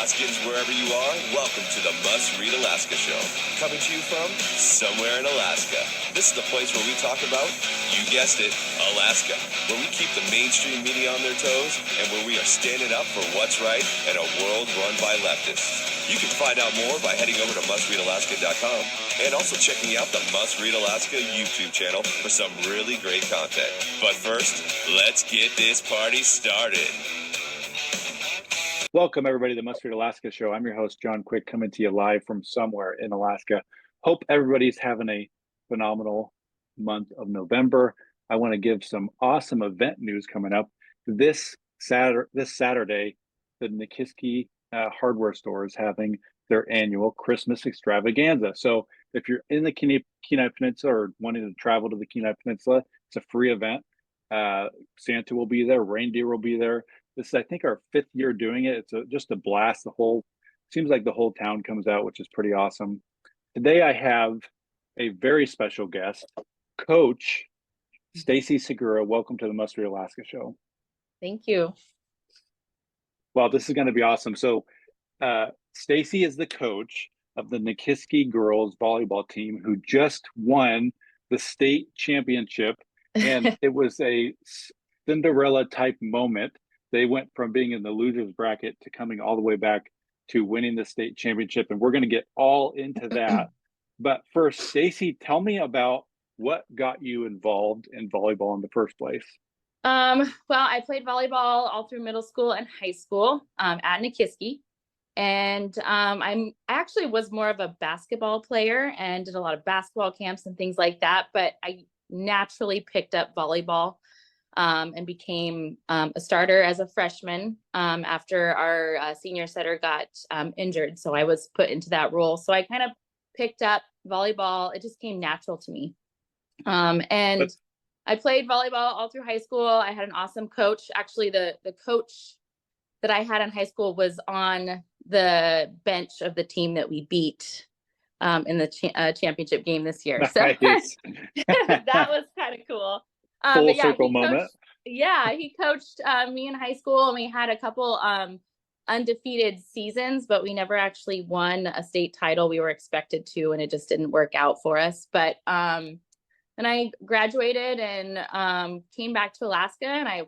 Alaskans, wherever you are, welcome to the Must Read Alaska Show. Coming to you from somewhere in Alaska. This is the place where we talk about, you guessed it, Alaska. Where we keep the mainstream media on their toes and where we are standing up for what's right in a world run by leftists. You can find out more by heading over to mustreadalaska.com and also checking out the Must Read Alaska YouTube channel for some really great content. But first, let's get this party started. Welcome, everybody, to the Must Read Alaska Show. I'm your host, John Quick, coming to you live from somewhere in Alaska. Hope everybody's having a phenomenal month of November. I want to give some awesome event news coming up. This Saturday, the Nikiski hardware store is having their annual Christmas extravaganza. So if you're in the Kenai Peninsula or wanting to travel to the Kenai Peninsula, it's a free event. Santa will be there, reindeer will be there. This is, I think, our 5th year doing it. It's just a blast. Seems like the whole town comes out, which is pretty awesome. Today I have a very special guest, Coach Stacy Segura. Welcome to the Must Read Alaska Show. Thank you. Well, this is going to be awesome. So Stacy is the coach of the Nikiski girls volleyball team who just won the state championship. And it was a Cinderella type moment. They went from being in the losers bracket to coming all the way back to winning the state championship. And we're going to get all into that. But first, Stacy, tell me about what got you involved in volleyball in the first place. Well, I played volleyball all through middle school and high school at Nikiski. And I actually was more of a basketball player and did a lot of basketball camps and things like that. But I naturally picked up volleyball and became a starter as a freshman after our senior setter got injured. So I was put into that role. So I kind of picked up volleyball. It just came natural to me. And I played volleyball all through high school. I had an awesome coach. Actually, the coach that I had in high school was on the bench of the team that we beat in the championship game this year. So Nice. that was kind of cool. Full circle moment. He coached me in high school, and we had a couple undefeated seasons, but we never actually won a state title. We were expected to, and it just didn't work out for us. But then I graduated and came back to Alaska, and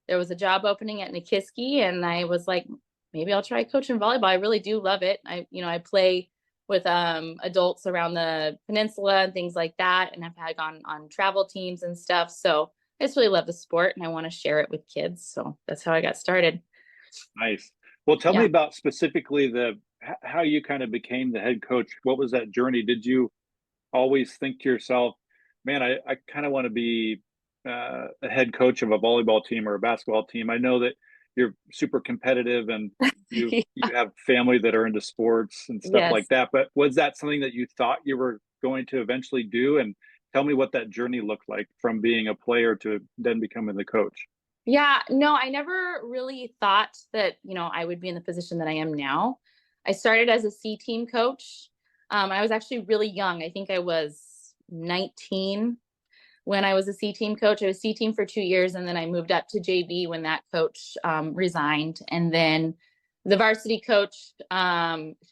there was a job opening at Nikiski, and I was like, maybe I'll try coaching volleyball. I really do love it. I play with adults around the peninsula and things like that, and I've gone on travel teams and stuff. So I just really love the sport, and I want to share it with kids. So that's how I got started. Nice. Well, tell me about specifically how you kind of became the head coach. What was that journey? Did you always think to yourself, man, I kind of want to be a head coach of a volleyball team or a basketball team? I know that you're super competitive and you have family that are into sports and stuff like that. But was that something that you thought you were going to eventually do? And tell me what that journey looked like from being a player to then becoming the coach. Yeah, no, I never really thought that, I would be in the position that I am now. I started as a C team coach. I was actually really young. I think I was 19 when I was a C team coach. I was C team for 2 years, and then I moved up to JV when that coach resigned. And then the varsity coach,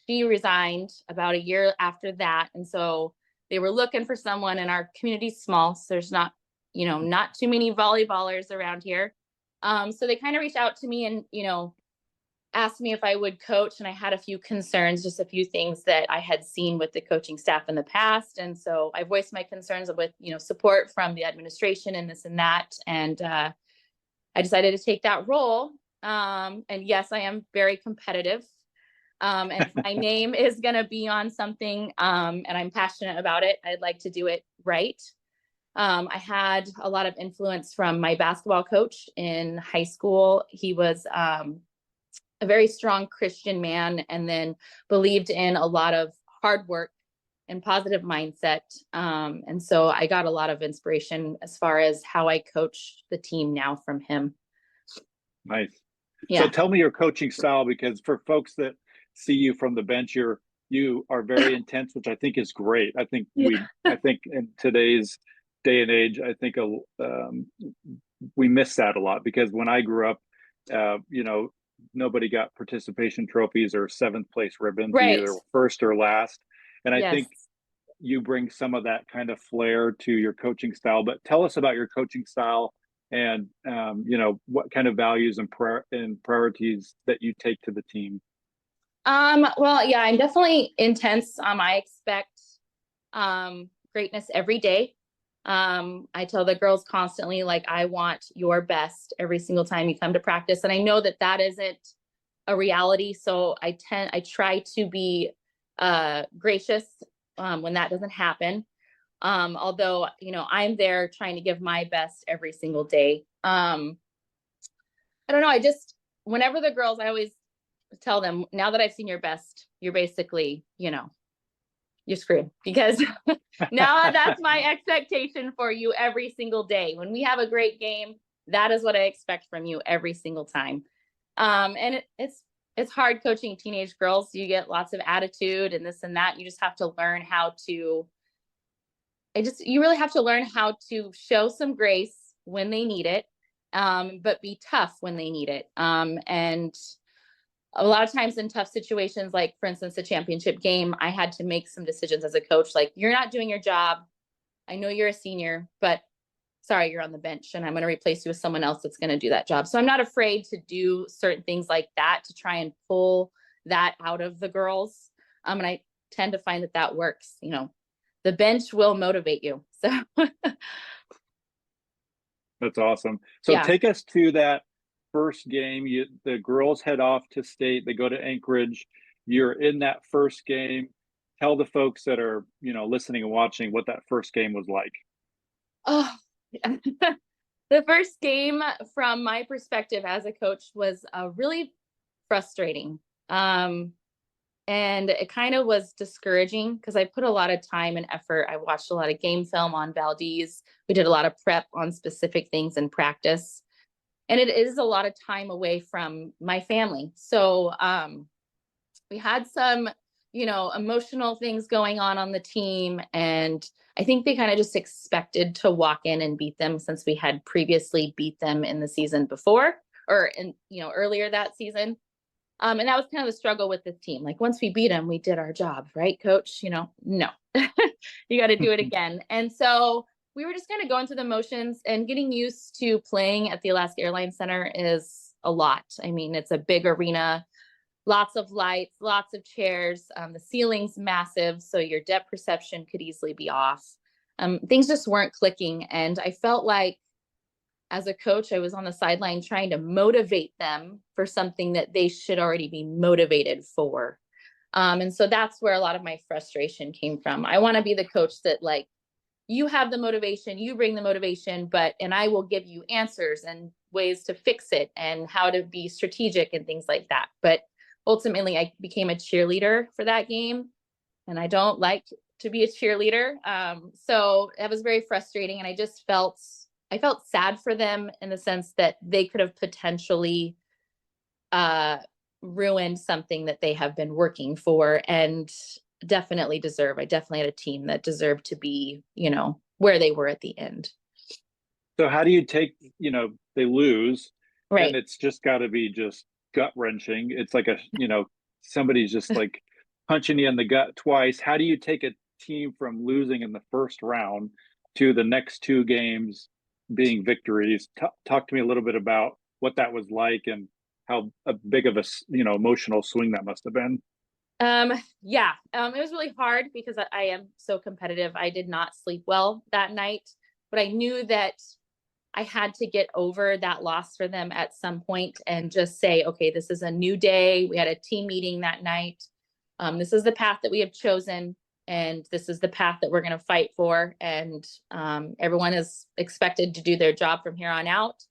she resigned about a year after that. And so they were looking for someone, and our community's small, so there's not too many volleyballers around here. So they kind of reached out to me and, asked me if I would coach. And I had a few concerns, just a few things that I had seen with the coaching staff in the past. And so I voiced my concerns with, support from the administration and this and that. And I decided to take that role. And yes, I am very competitive. And if my name is going to be on something and I'm passionate about it, I'd like to do it right. I had a lot of influence from my basketball coach in high school. He was a very strong Christian man, and then believed in a lot of hard work and positive mindset. And so I got a lot of inspiration as far as how I coach the team now from him. Nice. Yeah. So tell me your coaching style, because for folks that see you from the bench, you are very intense, which I think is great. I think I think in today's day and age, I think we miss that a lot, because when I grew up, nobody got participation trophies or seventh place ribbons. You Right. either first or last. And I Yes. think you bring some of that kind of flair to your coaching style. But tell us about your coaching style and what kind of values and priorities that you take to the team. Well, yeah, I'm definitely intense. I expect greatness every day. I tell the girls constantly, like, I want your best every single time you come to practice. And I know that that isn't a reality. So I try to be gracious when that doesn't happen. Although, I'm there trying to give my best every single day. I don't know. Whenever the girls, I always tell them, now that I've seen your best, you're basically, you're screwed, because now that's my expectation for you every single day. When we have a great game, that is what I expect from you every single time. And it's hard coaching teenage girls. You get lots of attitude and this and that. You just have to learn you really have to learn how to show some grace when they need it, but be tough when they need it. And a lot of times in tough situations, like for instance, the championship game, I had to make some decisions as a coach, like, you're not doing your job. I know you're a senior, but sorry, you're on the bench, and I'm going to replace you with someone else that's going to do that job. So I'm not afraid to do certain things like that to try and pull that out of the girls. And I tend to find that works. The bench will motivate you. So That's awesome. So yeah. Take us to that first game. The girls head off to state. They go to Anchorage. You're in that first game. Tell the folks that are, listening and watching what that first game was like. Oh, the first game from my perspective as a coach was really frustrating. And it kind of was discouraging because I put a lot of time and effort. I watched a lot of game film on Valdez. We did a lot of prep on specific things in practice. And it is a lot of time away from my family. So we had some, emotional things going on the team. And I think they kind of just expected to walk in and beat them, since we had previously beat them in the season before, or earlier that season. And that was kind of the struggle with this team. Like, once we beat them, we did our job, right, coach? No, you got to do it again. And so we were just kind of going through the motions, and getting used to playing at the Alaska Airlines Center is a lot. I mean, it's a big arena, lots of lights, lots of chairs. The ceiling's massive, so your depth perception could easily be off. Things just weren't clicking. And I felt like, as a coach, I was on the sideline trying to motivate them for something that they should already be motivated for. And so that's where a lot of my frustration came from. I want to be the coach that, like, you have the motivation, you bring the motivation, and I will give you answers and ways to fix it and how to be strategic and things like that. But ultimately, I became a cheerleader for that game, and I don't like to be a cheerleader. So that was very frustrating. And I felt sad for them, in the sense that they could have potentially ruined something that they have been working for, and I definitely had a team that deserved to be, where they were at the end. So how do you take, they lose, right? And it's just got to be just gut wrenching. It's like somebody's just like punching you in the gut twice. How do you take a team from losing in the first round to the next two games being victories? Talk to me a little bit about what that was like, and how big of a emotional swing that must have been. Yeah, it was really hard because I am so competitive. I did not sleep well that night, but I knew that I had to get over that loss for them at some point, and just say, okay, this is a new day. We had a team meeting that night. This is the path that we have chosen, and this is the path that we're going to fight for. And everyone is expected to do their job from here on out.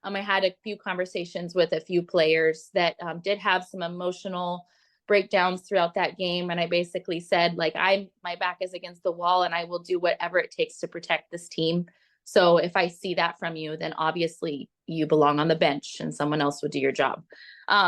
I had a few conversations with a few players that did have some emotional breakdowns throughout that game. And I basically said, like, my back is against the wall, and I will do whatever it takes to protect this team. So if I see that from you, then obviously you belong on the bench and someone else would do your job.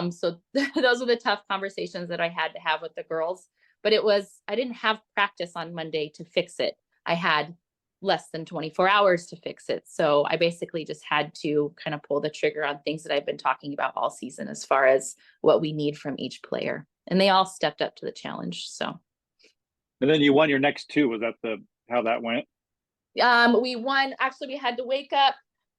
So those were the tough conversations that I had to have with the girls. But I didn't have practice on Monday to fix it. I had less than 24 hours to fix it. So I basically just had to kind of pull the trigger on things that I've been talking about all season as far as what we need from each player. And they all stepped up to the challenge. So. And then you won your next two. Was that how that went? We won. Actually, we had to wake up.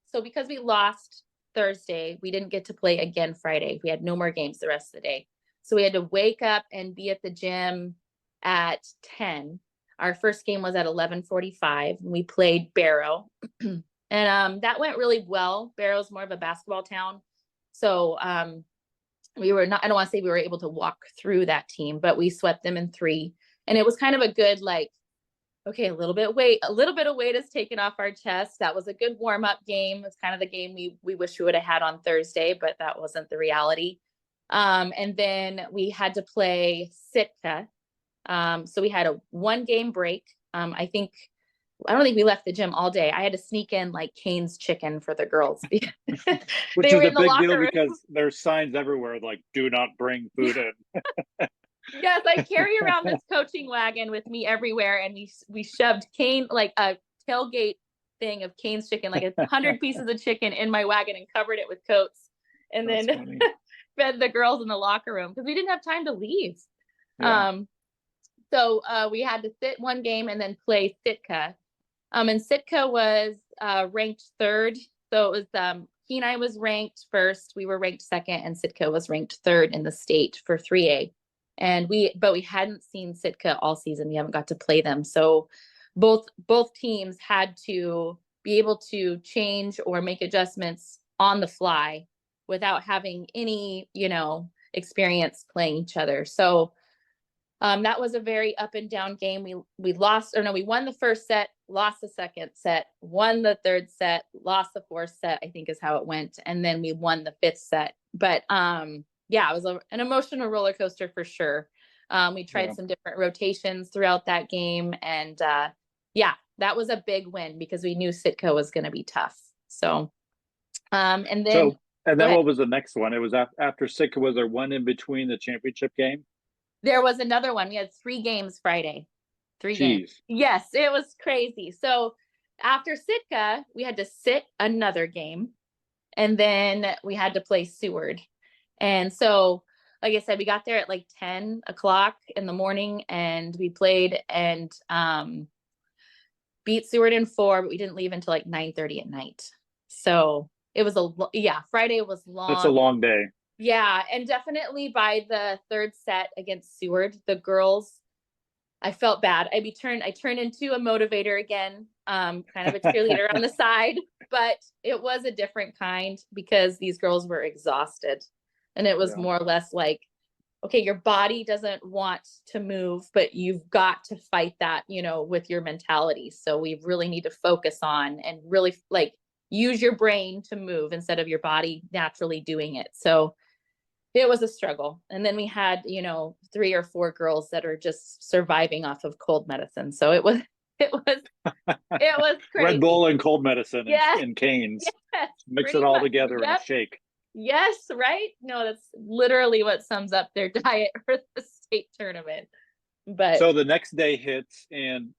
So because we lost Thursday, we didn't get to play again Friday. We had no more games the rest of the day. So we had to wake up and be at the gym at 10. Our first game was at 11:45. We played Barrow. And that went really well. Barrow's more of a basketball town. So we were not, I don't want to say we were able to walk through that team, but we swept them in 3. And it was kind of a good, like, okay, a little bit of weight is taken off our chest. That was a good warm-up game. It's kind of the game we wish we would have had on Thursday, but that wasn't the reality. And then we had to play Sitka. So we had a 1-game break. I don't think we left the gym all day. I had to sneak in like Cane's chicken for the girls. Which is a big deal because there's signs everywhere like, do not bring food in. Yes, I carry around this coaching wagon with me everywhere, and we shoved Cane, like a tailgate thing of Cane's chicken, like 100 pieces of chicken in my wagon, and covered it with coats, and then fed the girls in the locker room because we didn't have time to leave. Yeah. So we had to sit 1 game and then play Sitka. And Sitka was ranked 3rd. So it was Kenai was ranked 1st, we were ranked 2nd, and Sitka was ranked 3rd in the state for 3A. And we hadn't seen Sitka all season. We haven't got to play them. So both teams had to be able to change or make adjustments on the fly without having any, experience playing each other. So that was a very up and down game. We won the first set, lost the second set, won the third set, lost the fourth set, I think is how it went. And then we won the 5th set. But yeah, it was an emotional roller coaster for sure. We tried some different rotations throughout that game. And that was a big win because we knew Sitka was going to be tough. So, and then what was the next one? It was after Sitka. Was there one in between the championship game? There was another one. We had 3 games Friday. 3 games. Yes, it was crazy. So after Sitka, we had to sit another game. And then we had to play Seward. And so, like I said, we got there at like 10 o'clock in the morning and we played and beat Seward in 4, but we didn't leave until like 9:30 at night. So it was Friday was long. It's a long day. Yeah. And definitely by the 3rd set against Seward, the girls, I felt bad. I turned into a motivator again, kind of a cheerleader on the side, but it was a different kind because these girls were exhausted. And it was more or less like, okay, your body doesn't want to move, but you've got to fight that, with your mentality. So we really need to focus on and really like use your brain to move instead of your body naturally doing it. So it was a struggle. And then we had, 3 or 4 girls that are just surviving off of cold medicine. So it was crazy. Red Bull and cold medicine and Cane's. Yes, mix it all together in a shake. Yes, right? No, that's literally what sums up their diet for the state tournament. But so the next day hits and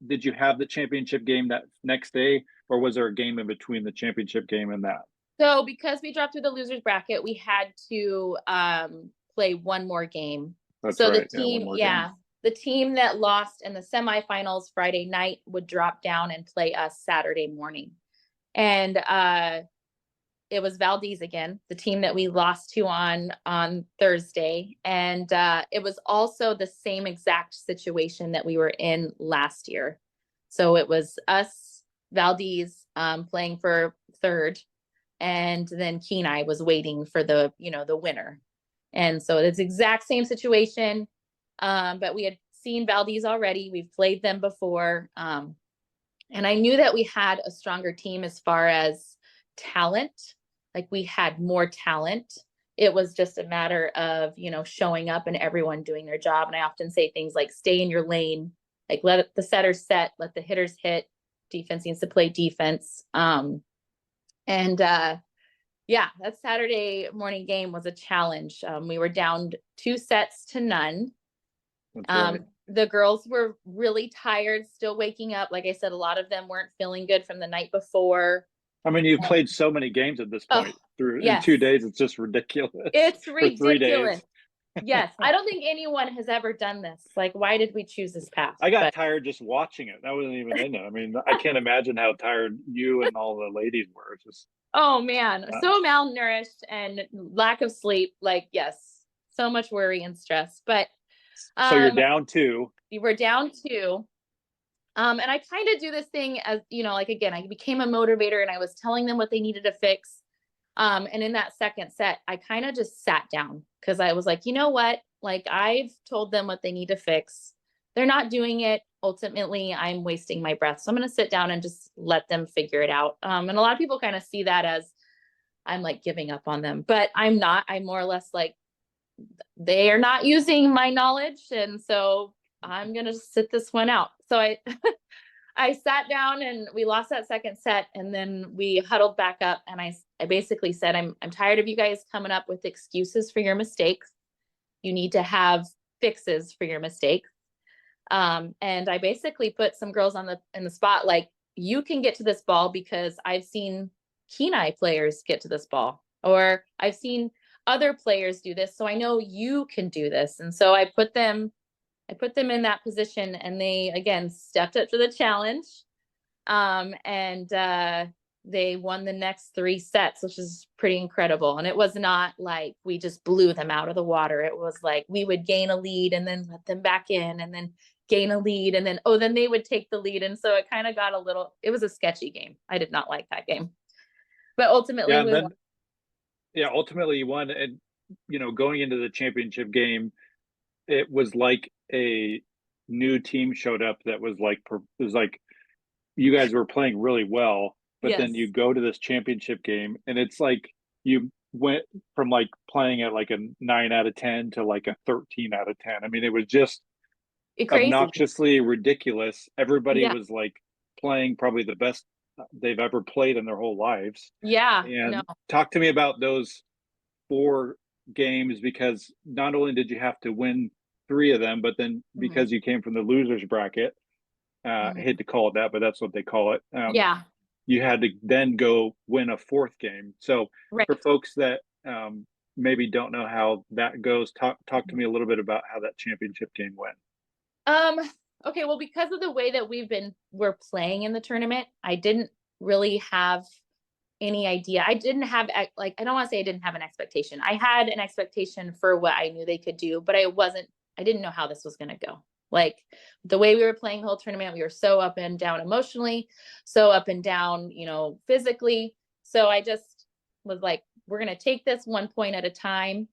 did you have the championship game that next day, or was there a game in between the championship game and that? So because we dropped through the losers bracket, we had to play 1 more game. That's so right. The team, the team that lost in the semifinals Friday night would drop down and play us Saturday morning. And it was Valdez again, the team that we lost to on Thursday. And it was also the same exact situation that we were in last year. So it was us, Valdez, playing for 3rd. And then Kenai was waiting for the winner. And so it's exact same situation. But we had seen Valdez already. We've played them before. And I knew that we had a stronger team as far as talent. Like we had more talent. It was just a matter of, showing up and everyone doing their job. And I often say things like stay in your lane, like let the setters set, let the hitters hit. Defense needs to play defense. That Saturday morning game was a challenge. We were down 2-0. Right. the girls were really tired, still waking up. Like I said, a lot of them weren't feeling good from the night before. I mean, you've played so many games at this Oh, point through in yes. 2 days. It's just ridiculous. It's For 3 ridiculous. days. Yes. I don't think anyone has ever done this. Like, why did we choose this path? I got But tired just watching it. That wasn't even in it. I mean, I can't imagine how tired you and all the ladies were. It's just oh man, so malnourished and lack of sleep. Like, yes, so much worry and stress. But so you're down 2. we were down 2. And I kind of do this thing as, like, again, I became a motivator and I was telling them what they needed to fix. And in that second set, I kind of just sat down because I was like, you know what? Like, I've told them what they need to fix. They're not doing it. Ultimately, I'm wasting my breath. So I'm going to sit down and just let them figure it out. And a lot of people kind of see that as I'm like giving up on them, but I'm not. I'm more or less like, they are not using my knowledge. And so I'm going to sit this one out. So I sat down and we lost that second set, and then we huddled back up, and I basically said, I'm tired of you guys coming up with excuses for your mistakes. You need to have fixes for your mistakes. And I basically put some girls in the spot, like, you can get to this ball because I've seen Kenai players get to this ball, or I've seen other players do this. So I know you can do this. And so I put them in that position, and they, again, stepped up to the challenge. And they won the next 3 sets, which is pretty incredible. And it was not like we just blew them out of the water. It was like we would gain a lead and then let them back in, and then gain a lead, and then, then they would take the lead. And so it kind of got it was a sketchy game. I did not like that game, but ultimately we won. Yeah, ultimately you won. And, going into the championship game, it was like a new team showed up that was like, it was like you guys were playing really well, but Yes. then you go to this championship game and it's like you went from like playing at like a 9 out of 10 to like a 13 out of 10. I mean, it was just Crazy. obnoxiously ridiculous. Everybody Yeah. was like playing probably the best they've ever played in their whole lives. Yeah. And talk to me about those 4 games, because not only did you have to win 3 of them, but then because you came from the losers bracket, I hate to call it that, but that's what they call it. Yeah. You had to then go win a 4th game. So for folks that maybe don't know how that goes, talk to me a little bit about how that championship game went. Okay, well, because of the way that we're playing in the tournament, I didn't really have any idea. I didn't have, like, I don't want to say I didn't have an expectation. I had an expectation for what I knew they could do, but I didn't know how this was going to go. Like, the way we were playing the whole tournament, we were so up and down emotionally, so up and down, physically. So I just was like, we're going to take this 1 point at a time.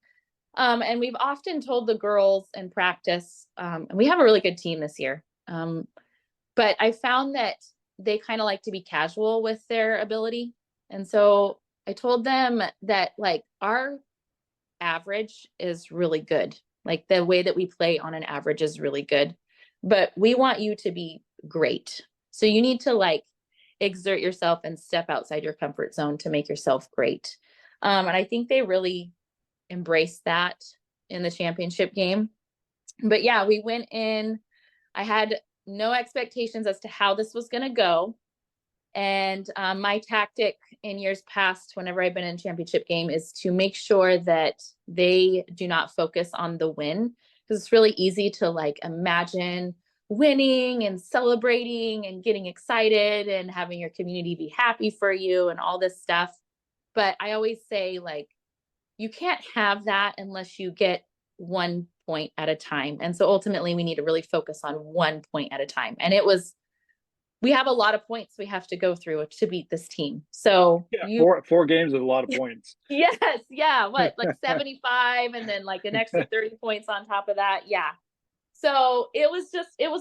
And we've often told the girls in practice, and we have a really good team this year. But I found that they kind of like to be casual with their ability. And so I told them that, like, our average is really good. Like, the way that we play on an average is really good, but we want you to be great. So you need to, like, exert yourself and step outside your comfort zone to make yourself great. And I think they really embraced that in the championship game. But yeah, we went in, I had no expectations as to how this was going to go. And my tactic in years past, whenever I've been in a championship game, is to make sure that they do not focus on the win, because it's really easy to, like, imagine winning and celebrating and getting excited and having your community be happy for you and all this stuff. But I always say, like, you can't have that unless you get 1 point at a time. And so ultimately we need to really focus on 1 point at a time. And we have a lot of points we have to go through to beat this team. So yeah, 4 games with a lot of points. Yes. Yeah. What, like 75, and then like an extra 30 points on top of that. Yeah. So it was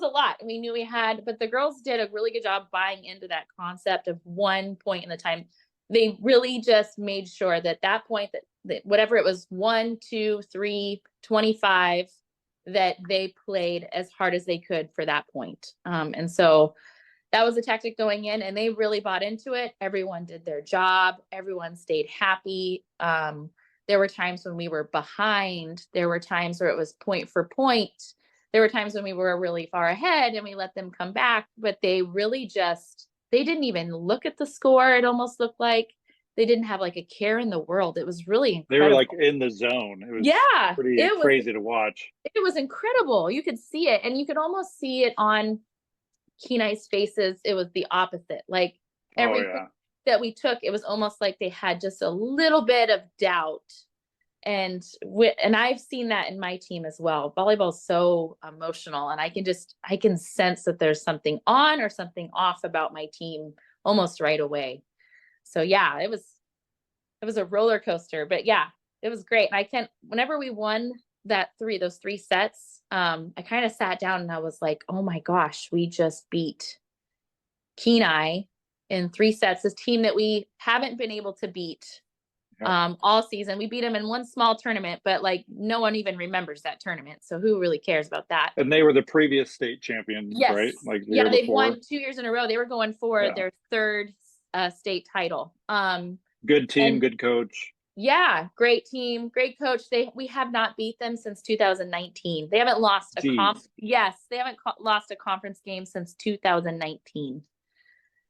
a lot. We knew we had, but the girls did a really good job buying into that concept of 1 point in the time. They really just made sure that point, that whatever it was, 1, 2, 3, 25, that they played as hard as they could for that point. And so that was the tactic going in, and they really bought into it. Everyone did their job. Everyone stayed happy. There were times when we were behind. There were times where it was point for point. there were times when we were really far ahead and we let them come back, but they really they didn't even look at the score. It almost looked like they didn't have like a care in the world. It was really incredible. They were like in the zone. It was pretty crazy to watch. It was incredible. You could see it, and you could almost see it on Kenai's faces. It was the opposite. Like everything that we took, it was almost like they had just a little bit of doubt. And I've seen that in my team as well. Volleyball is so emotional, and I can sense that there's something on or something off about my team almost right away. So yeah, it was a roller coaster, but yeah, it was great. And whenever we won those three sets, I kind of sat down and I was like, oh my gosh, we just beat Kenai in 3 sets, this team that we haven't been able to beat all season. We beat them in one small tournament, but like no one even remembers that tournament. So who really cares about that? And they were the previous state champions, right? Like they've won 2 years in a row. They were going for their 3rd state title. Good team, good coach. Yeah, great team, great coach. We have not beat them since 2019. They haven't lost they haven't lost a conference game since 2019.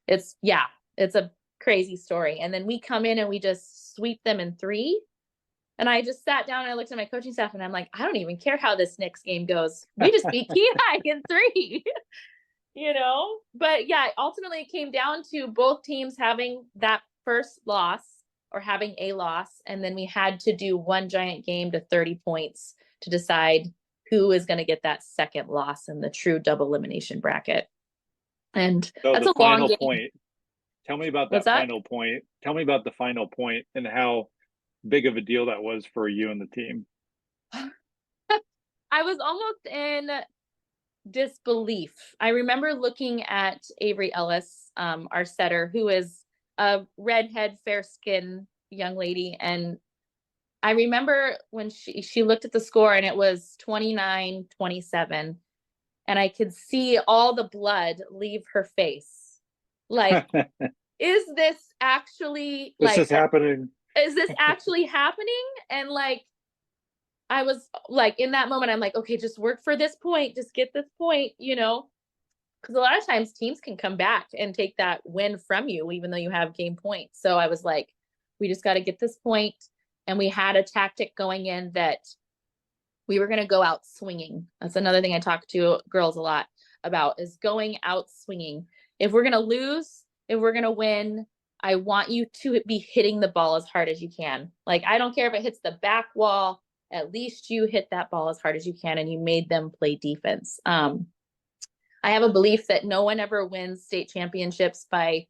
It's a crazy story. And then we come in and we just sweep them in 3. And I just sat down and I looked at my coaching staff and I'm like, I don't even care how this next game goes. We just beat Kenai in 3. But yeah, ultimately it came down to both teams having that first loss or having a loss. And then we had to do one giant game to 30 points to decide who is going to get that second loss in the true double elimination bracket. And so that's the a long final game. point. Tell me about that final point. Tell me about the final point and how big of a deal that was for you and the team. I was almost in disbelief. I remember looking at Avery Ellis, our setter, who is a redhead, fair-skinned young lady. And I remember when she looked at the score and it was 29-27. And I could see all the blood leave her face. Like, is this actually happening? Is this actually happening? And like, I was like, in that moment, I'm like, okay, just work for this point. Just get this point, because a lot of times teams can come back and take that win from you, even though you have game points. So I was like, we just got to get this point. And we had a tactic going in that we were going to go out swinging. That's another thing I talk to girls a lot about, is going out swinging. If we're going to lose, if we're going to win, I want you to be hitting the ball as hard as you can. Like, I don't care if it hits the back wall, at least you hit that ball as hard as you can, and you made them play defense. I have a belief that no one ever wins state championships by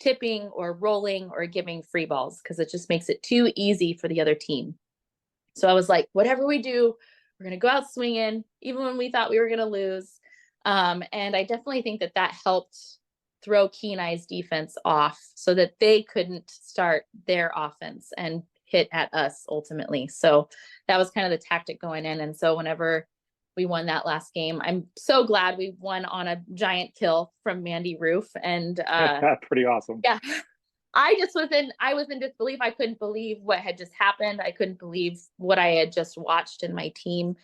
tipping or rolling or giving free balls, because it just makes it too easy for the other team. So I was like, whatever we do, we're going to go out swinging, even when we thought we were going to lose. And I definitely think that helped throw Kenai's defense off so that they couldn't start their offense and hit at us ultimately. So that was kind of the tactic going in. And so whenever we won that last game, I'm so glad we won on a giant kill from Mandy Roof. And pretty awesome. Yeah. I was in disbelief. I couldn't believe what had just happened. I couldn't believe what I had just watched in my team,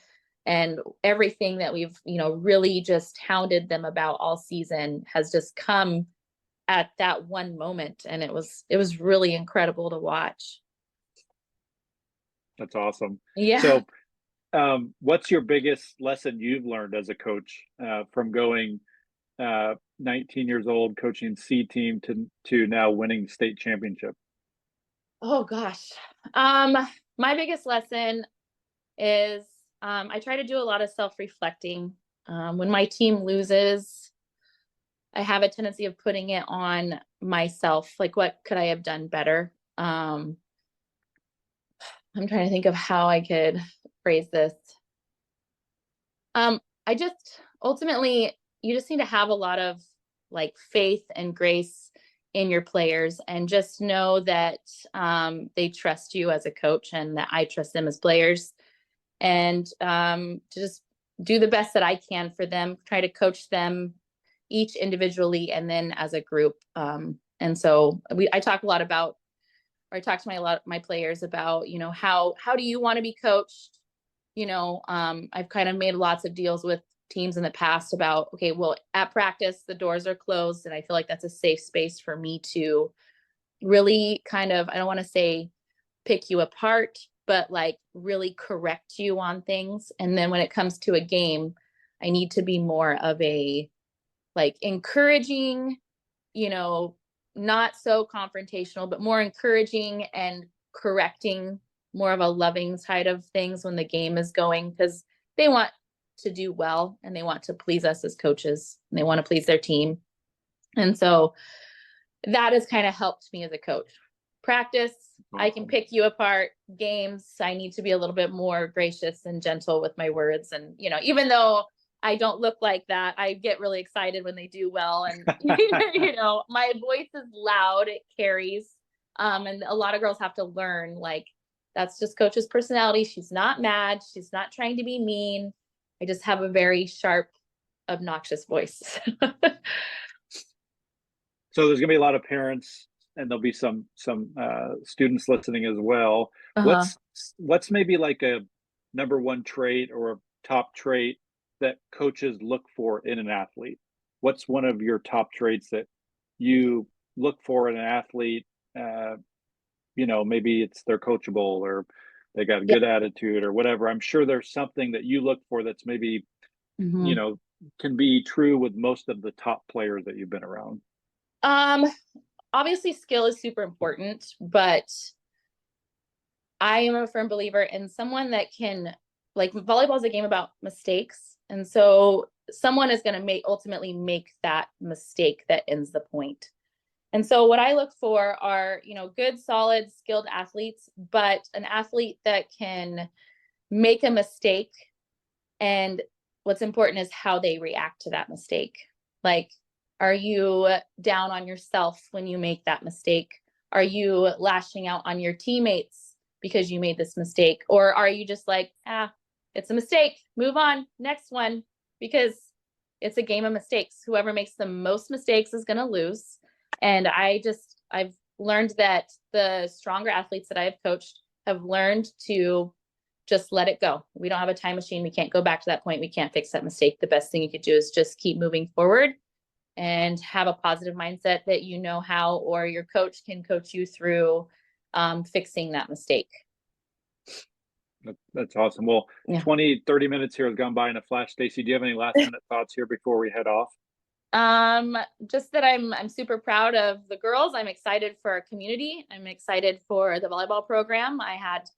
and everything that we've, really just hounded them about all season has just come at that one moment. And it was really incredible to watch. That's awesome. Yeah. So what's your biggest lesson you've learned as a coach from going 19 years old, coaching C team to now winning state championship? Oh gosh. My biggest lesson is I try to do a lot of self-reflecting. When my team loses, I have a tendency of putting it on myself. Like, what could I have done better? I'm trying to think of how I could phrase this. I just ultimately, you just need to have a lot of like faith and grace in your players, and just know that they trust you as a coach, and that I trust them as players, and to just do the best that I can for them, try to coach them each individually and then as a group. And so I talk to my players about, how do you want to be coached? I've kind of made lots of deals with teams in the past about, okay, well, at practice, the doors are closed. And I feel like that's a safe space for me to really kind of, I don't want to say pick you apart, but like really correct you on things. And then when it comes to a game, I need to be more of a like encouraging, not so confrontational, but more encouraging and correcting, more of a loving side of things when the game is going, because they want to do well and they want to please us as coaches and they want to please their team. And so that has kind of helped me as a coach. Practice, I can pick you apart. Games, I need to be a little bit more gracious and gentle with my words. And, even though I don't look like that, I get really excited when they do well. And, my voice is loud, it carries. And a lot of girls have to learn, like, that's just Coach's personality. She's not mad. She's not trying to be mean. I just have a very sharp, obnoxious voice. So there's going to be a lot of parents, and there'll be some students listening as well. What's maybe like a number one trait or a top trait that coaches look for in an athlete? What's one of your top traits that you look for in an athlete? Maybe it's they're coachable or they got a good attitude or whatever. I'm sure there's something that you look for that's maybe, can be true with most of the top players that you've been around. Obviously skill is super important, but I am a firm believer in someone that can, like, volleyball is a game about mistakes. And so someone is going to ultimately make that mistake that ends the point. And so what I look for are, good, solid, skilled athletes, but an athlete that can make a mistake. And what's important is how they react to that mistake. Like, are you down on yourself when you make that mistake? Are you lashing out on your teammates because you made this mistake? Or are you just like, it's a mistake, move on, next one, because it's a game of mistakes. Whoever makes the most mistakes is going to lose. And I've learned that the stronger athletes that I've coached have learned to just let it go. We don't have a time machine. We can't go back to that point. We can't fix that mistake. The best thing you could do is just keep moving forward and have a positive mindset that how, or your coach can coach you through fixing that mistake. That's awesome. Well, 20-30 minutes here has gone by in a flash. Stacy, do you have any last minute thoughts here before we head off? Just that I'm super proud of the girls. I'm excited for our community. I'm excited for the volleyball program. I had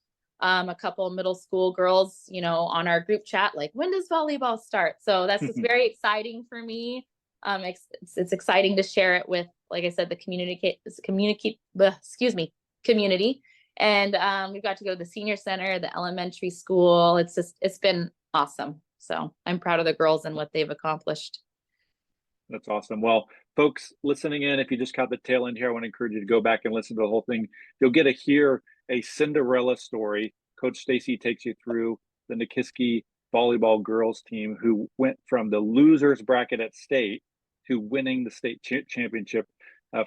a couple middle school girls, on our group chat, like, when does volleyball start? So that's just very exciting for me. It's exciting to share it with, like I said, the community. And we've got to go to the senior center, the elementary school. It's been awesome. So I'm proud of the girls and what they've accomplished. That's awesome. Well, folks listening in, if you just caught the tail end here, I want to encourage you to go back and listen to the whole thing. You'll get to hear a Cinderella story. Coach Stacy takes you through the Nikiski volleyball girls team who went from the losers bracket at state to winning the state championship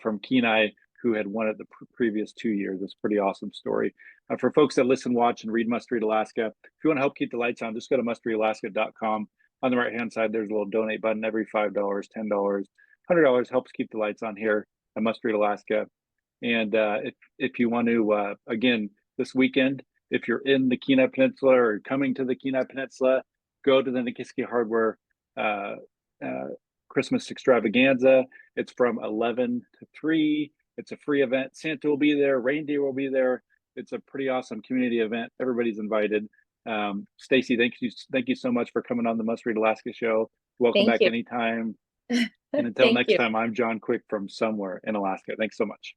from Kenai, who had won it the previous 2 years. It's a pretty awesome story. For folks that listen, watch, and read Must Read Alaska, if you want to help keep the lights on, just go to mustreadalaska.com. On the right-hand side, there's a little donate button. Every $5, $10, $100 helps keep the lights on here at Must Read Alaska. And if you want to, again, this weekend, if you're in the Kenai Peninsula or coming to the Kenai Peninsula, go to the Nikiski Hardware Christmas extravaganza. It's from 11 to 3. It's a free event. Santa will be there. Reindeer will be there. It's a pretty awesome community event. Everybody's invited. Stacy, thank you so much for coming on the Must Read Alaska show. Welcome back anytime. And until next time, I'm John Quick from somewhere in Alaska. Thanks so much.